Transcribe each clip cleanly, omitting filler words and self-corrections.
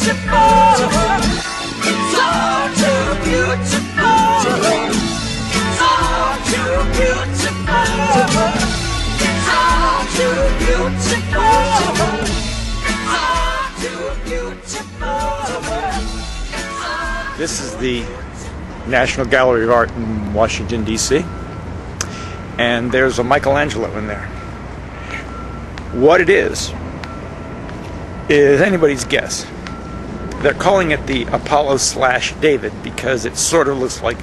beautiful, so too beautiful, so too beautiful, so too beautiful, so too beautiful. This is the National Gallery of Art in Washington, D.C. And there's a Michelangelo in there. What it is anybody's guess. They're calling it the Apollo/David because it sort of looks like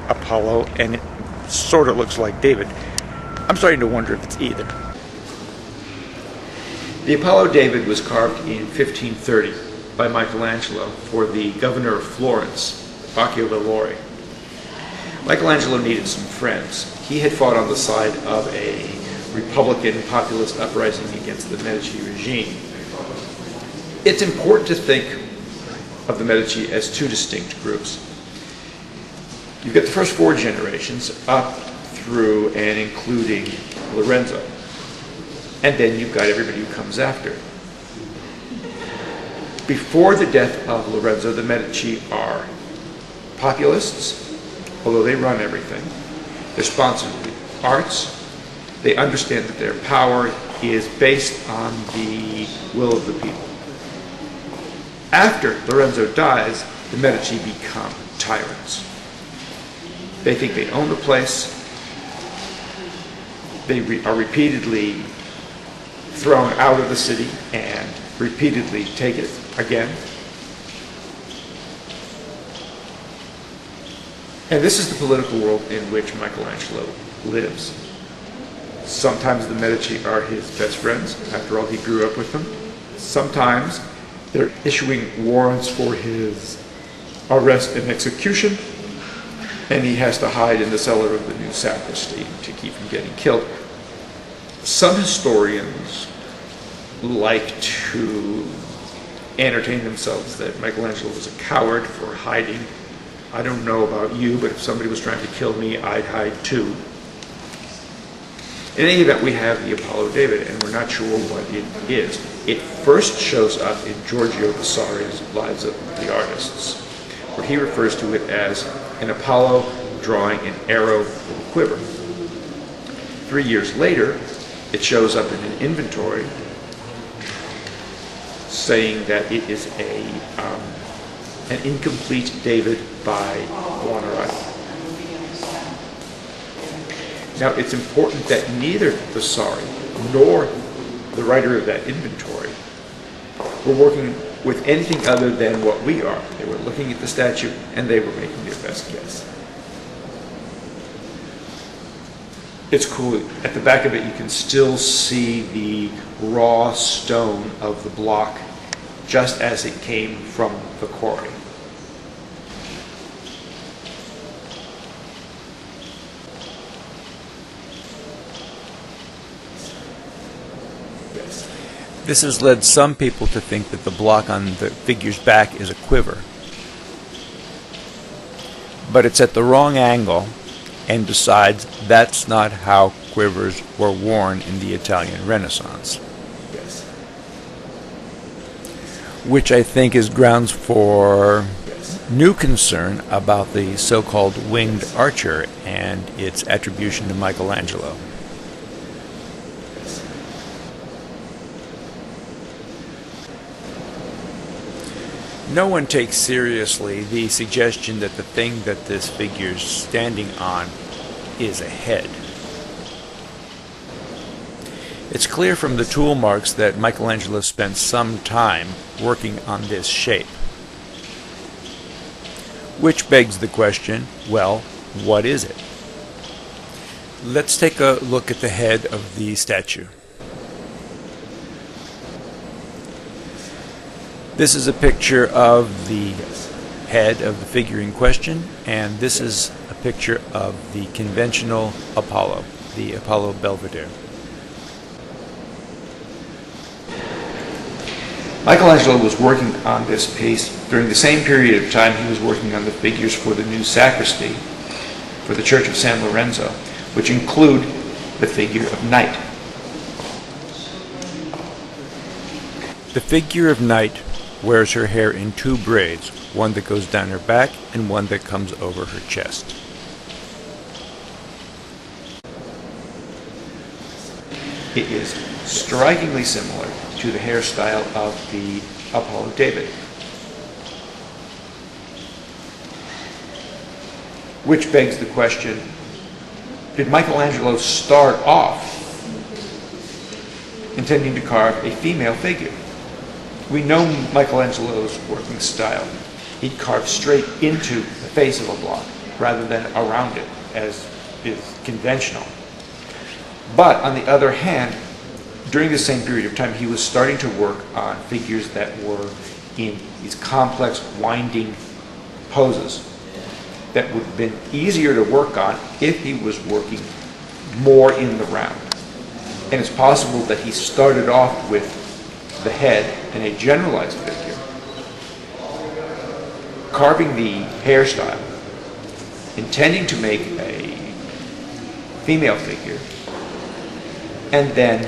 Apollo and it sort of looks like David. I'm starting to wonder if it's either. The Apollo David was carved in 1530 by Michelangelo for the governor of Florence, Michelangelo'S. Michelangelo needed some friends. He had fought on the side of a Republican populist uprising against the Medici regime. It's important to think of the Medici as two distinct groups. You've got the first four generations up through and including Lorenzo. And then you've got everybody who comes after. Before the death of Lorenzo, the Medici are populists, although they run everything. They're sponsored the arts. They understand that their power is based on the will of the people. After Lorenzo dies, the Medici become tyrants. They think they own the place. They are repeatedly thrown out of the city and repeatedly take it again. And this is the political world in which Michelangelo lives. Sometimes the Medici are his best friends. After all, he grew up with them. Sometimes they're issuing warrants for his arrest and execution, and he has to hide in the cellar of the new sacristy to keep from getting killed. Some historians like to entertain themselves that Michelangelo was a coward for hiding. I don't know about you, but if somebody was trying to kill me, I'd hide too. In any event, we have the Apollo David, and we're not sure what it is. It first shows up in Giorgio Vasari's Lives of the Artists, where he refers to it as an Apollo drawing an arrow with a quiver. 3 years later, it shows up in an inventory saying that it is an incomplete David by Buonarroti. Now, it's important that neither Vasari nor the writer of that inventory were working with anything other than what we are. They were looking at the statue and they were making their best guess. It's cool. At the back of it, you can still see the raw stone of the block just as it came from the quarry. This has led some people to think that the block on the figure's back is a quiver. But it's at the wrong angle, and besides, that's not how quivers were worn in the Italian Renaissance. Yes. Which I think is grounds for new concern about the so-called winged archer and its attribution to Michelangelo. No one takes seriously the suggestion that the thing that this figure's standing on is a head. It's clear from the tool marks that Michelangelo spent some time working on this shape. Which begs the question, well, what is it? Let's take a look at the head of the statue. This is a picture of the head of the figure in question, and this is a picture of the conventional Apollo, the Apollo Belvedere. Michelangelo was working on this piece during the same period of time he was working on the figures for the new sacristy for the Church of San Lorenzo, which include the figure of Night. The figure of Night wears her hair in two braids, one that goes down her back and one that comes over her chest. It is strikingly similar to the hairstyle of the Apollo David, which begs the question, did Michelangelo start off intending to carve a female figure? We know Michelangelo's working style. He'd carve straight into the face of a block rather than around it, as is conventional. But on the other hand, during the same period of time, he was starting to work on figures that were in these complex, winding poses that would have been easier to work on if he was working more in the round. And it's possible that he started off with the head in a generalized figure, carving the hairstyle, intending to make a female figure, and then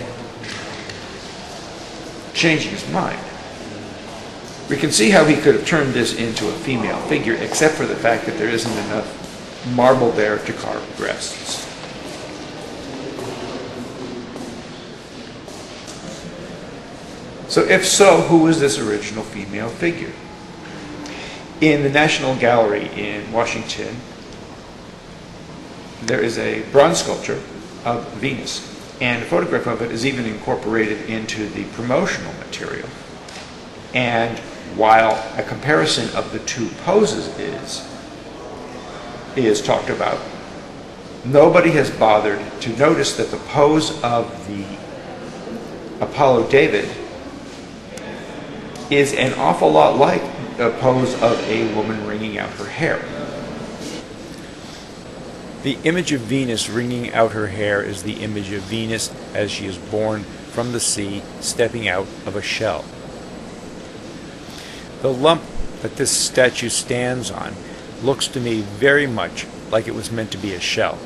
changing his mind. We can see how he could have turned this into a female figure, except for the fact that there isn't enough marble there to carve breasts. So if so, who is this original female figure? In the National Gallery in Washington, there is a bronze sculpture of Venus, and a photograph of it is even incorporated into the promotional material. And while a comparison of the two poses is talked about, nobody has bothered to notice that the pose of the Apollo David is an awful lot like the pose of a woman wringing out her hair. The image of Venus wringing out her hair is the image of Venus as she is born from the sea, stepping out of a shell. The lump that this statue stands on looks to me very much like it was meant to be a shell.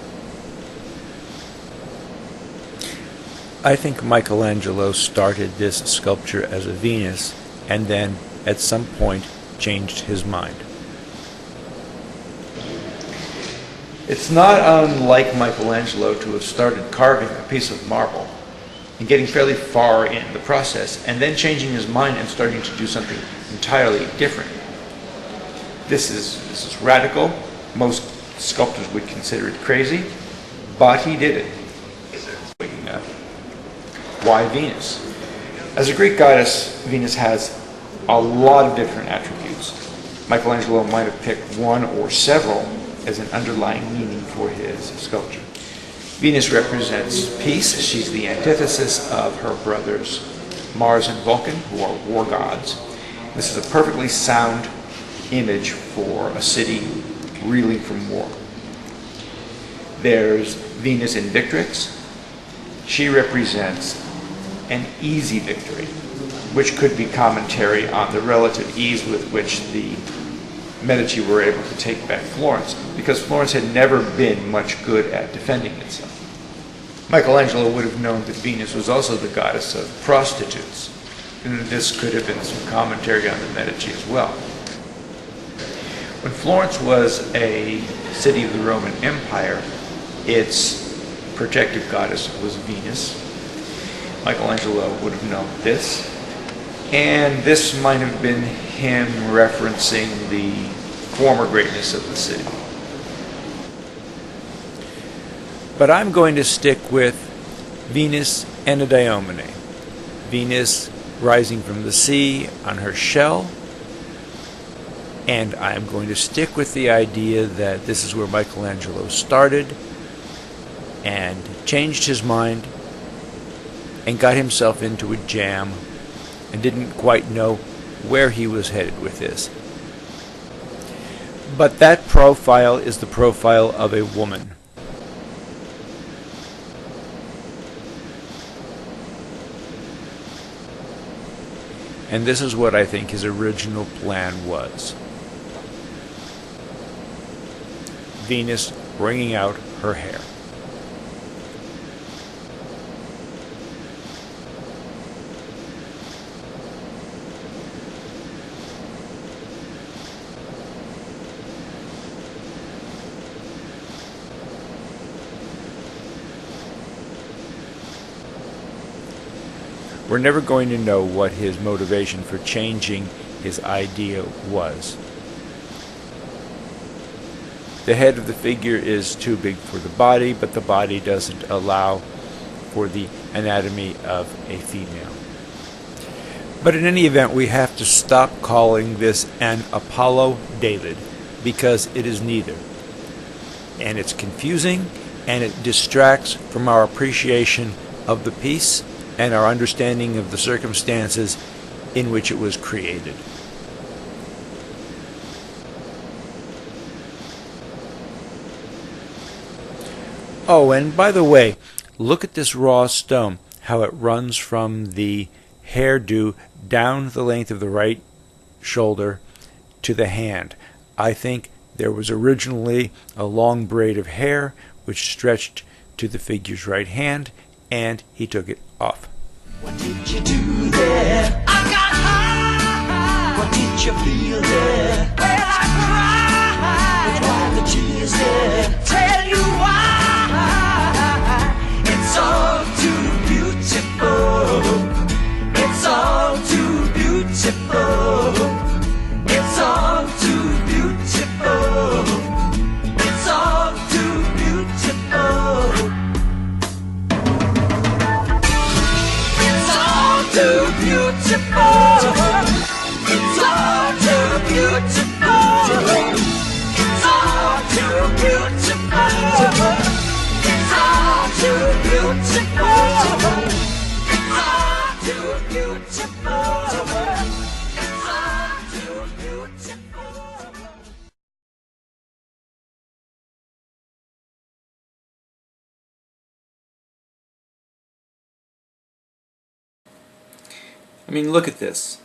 I think Michelangelo started this sculpture as a Venus and then at some point changed his mind. It's not unlike Michelangelo to have started carving a piece of marble and getting fairly far in the process and then changing his mind and starting to do something entirely different. This is radical. Most sculptors would consider it crazy, but he did it. Why Venus? As a Greek goddess, Venus has a lot of different attributes. Michelangelo might have picked one or several as an underlying meaning for his sculpture. Venus represents peace. She's the antithesis of her brothers Mars and Vulcan, who are war gods. This is a perfectly sound image for a city reeling from war. There's Venus in Victrix. She represents an easy victory, which could be commentary on the relative ease with which the Medici were able to take back Florence, because Florence had never been much good at defending itself. Michelangelo would have known that Venus was also the goddess of prostitutes, and this could have been some commentary on the Medici as well. When Florence was a city of the Roman Empire, its protective goddess was Venus. Michelangelo would have known this, and this might have been him referencing the former greatness of the city. But I'm going to stick with Venus Anadyomene. Venus rising from the sea on her shell, and I'm going to stick with the idea that this is where Michelangelo started and changed his mind and got himself into a jam and didn't quite know where he was headed with this. But that profile is the profile of a woman. And this is what I think his original plan was. Venus wringing out her hair. We're never going to know what his motivation for changing his idea was. The head of the figure is too big for the body, but the body doesn't allow for the anatomy of a female. But in any event, we have to stop calling this an Apollo David, because it is neither. And it's confusing, and it distracts from our appreciation of the piece and our understanding of the circumstances in which it was created. Oh, and by the way, look at this raw stone, how it runs from the hairdo down the length of the right shoulder to the hand. I think there was originally a long braid of hair which stretched to the figure's right hand, and he took it off. What did you do there? I got high. What did you feel there? Well, I cried. But why the tears there? Tell you why. It's all too beautiful. It's all too beautiful. It's all too beautiful. It's all too beautiful. It's all too beautiful. It's all too beautiful. It's all too beautiful. It's all too beautiful. It's all too beautiful. It's all too beautiful. I mean, look at this.